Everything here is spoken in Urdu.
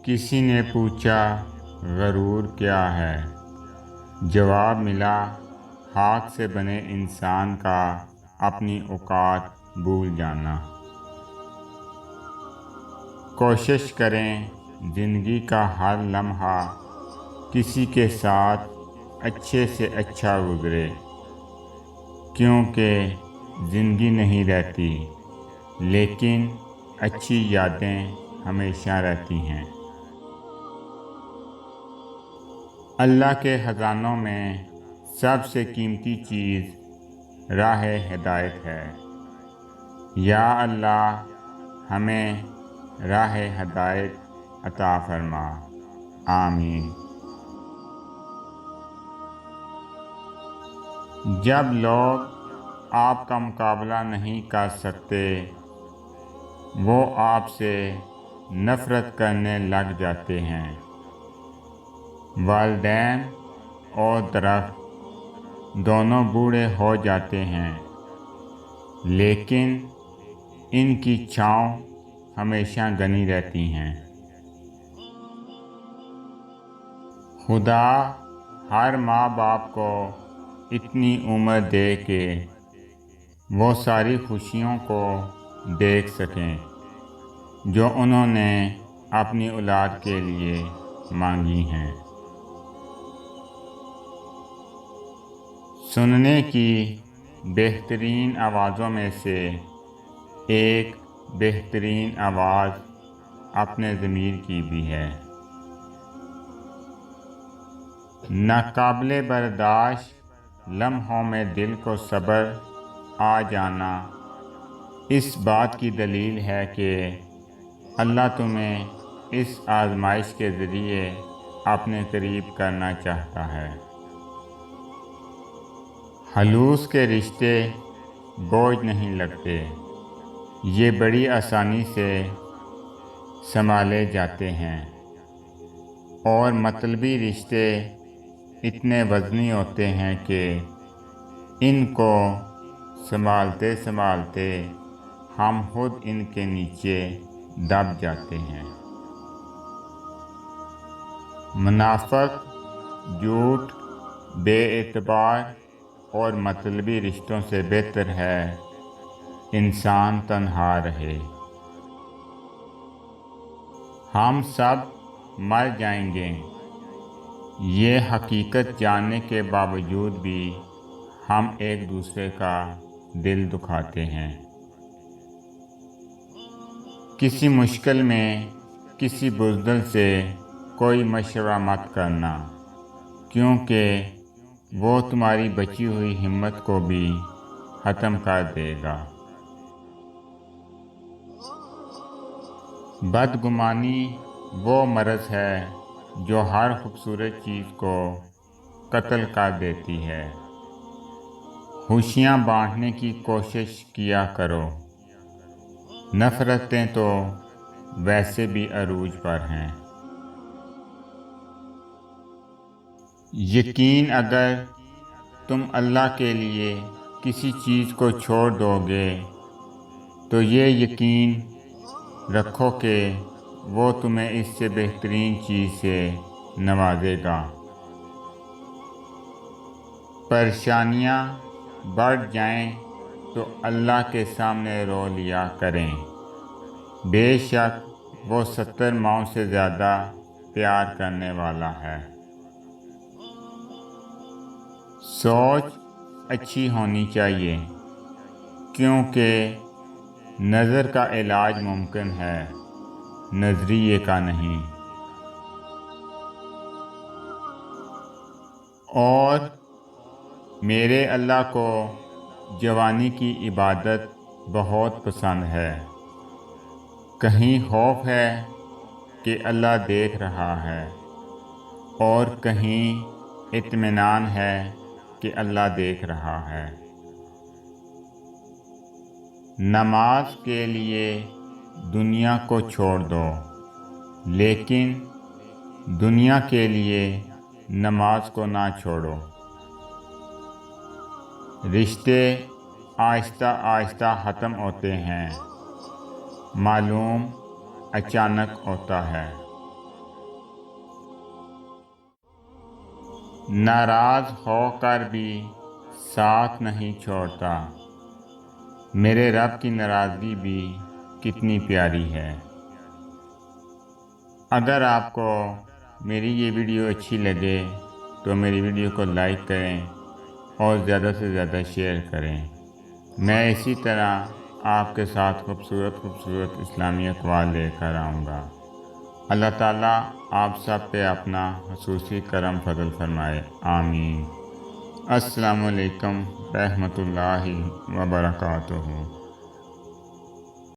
کسی نے پوچھا غرور کیا ہے؟ جواب ملا، ہاتھ سے بنے انسان کا اپنی اوقات بھول جانا۔ کوشش کریں زندگی کا ہر لمحہ کسی کے ساتھ اچھے سے اچھا گزرے، کیونکہ زندگی نہیں رہتی لیکن اچھی یادیں ہمیشہ رہتی ہیں۔ اللہ کے خزانوں میں سب سے قیمتی چیز راہ ہدایت ہے۔ یا اللہ ہمیں راہ ہدایت عطا فرما، آمین۔ جب لوگ آپ کا مقابلہ نہیں کر سکتے، وہ آپ سے نفرت کرنے لگ جاتے ہیں۔ والدین اور درخت دونوں بوڑھے ہو جاتے ہیں، لیکن ان کی چھاؤں ہمیشہ گھنی رہتی ہیں۔ خدا ہر ماں باپ کو اتنی عمر دے کہ وہ ساری خوشیوں کو دیکھ سکیں جو انہوں نے اپنی اولاد کے لیے مانگی ہیں۔ سننے کی بہترین آوازوں میں سے ایک بہترین آواز اپنے ضمیر کی بھی ہے۔ ناقابل برداشت لمحوں میں دل کو صبر آ جانا اس بات کی دلیل ہے کہ اللہ تمہیں اس آزمائش کے ذریعے اپنے قریب کرنا چاہتا ہے۔ خلوص کے رشتے بوجھ نہیں لگتے، یہ بڑی آسانی سے سنبھالے جاتے ہیں، اور مطلبی رشتے اتنے وزنی ہوتے ہیں کہ ان کو سنبھالتے سنبھالتے ہم خود ان کے نیچے دب جاتے ہیں۔ منافق، جھوٹ، بے اعتبار اور مطلبی رشتوں سے بہتر ہے انسان تنہا رہے۔ ہم سب مر جائیں گے، یہ حقیقت جاننے کے باوجود بھی ہم ایک دوسرے کا دل دکھاتے ہیں۔ کسی مشکل میں کسی بزدل سے کوئی مشورہ مت کرنا، کیونکہ وہ تمہاری بچی ہوئی ہمت کو بھی ختم کر دے گا۔ بدگمانی وہ مرض ہے جو ہر خوبصورت چیز کو قتل کر دیتی ہے۔ خوشیاں بانٹنے کی کوشش کیا کرو، نفرتیں تو ویسے بھی عروج پر ہیں۔ یقین اگر تم اللہ کے لیے کسی چیز کو چھوڑ دو گے تو یہ یقین رکھو کہ وہ تمہیں اس سے بہترین چیز سے نوازے گا۔ پریشانیاں بڑھ جائیں تو اللہ کے سامنے رو لیا کریں، بے شک وہ 70 ماؤں سے زیادہ پیار کرنے والا ہے۔ سوچ اچھی ہونی چاہیے، کیونکہ نظر کا علاج ممکن ہے، نظریے کا نہیں۔ اور میرے اللہ کو جوانی کی عبادت بہت پسند ہے۔ کہیں خوف ہے کہ اللہ دیکھ رہا ہے، اور کہیں اطمینان ہے کہ اللہ دیکھ رہا ہے۔ نماز کے لیے دنیا کو چھوڑ دو، لیکن دنیا کے لیے نماز کو نہ چھوڑو۔ رشتے آہستہ آہستہ ختم ہوتے ہیں، معلوم اچانک ہوتا ہے۔ ناراض ہو کر بھی ساتھ نہیں چھوڑتا۔ میرے رب کی ناراضگی بھی کتنی پیاری ہے۔ اگر آپ کو میری یہ ویڈیو اچھی لگے تو میری ویڈیو کو لائک کریں اور زیادہ سے زیادہ شیئر کریں۔ میں اسی طرح آپ کے ساتھ خوبصورت اسلامی اقوال لے کر آؤں گا۔ اللہ تعالیٰ آپ سب پہ اپنا خصوصی کرم فضل فرمائے، آمین۔ السلام علیکم رحمۃ اللہ وبرکاتہ۔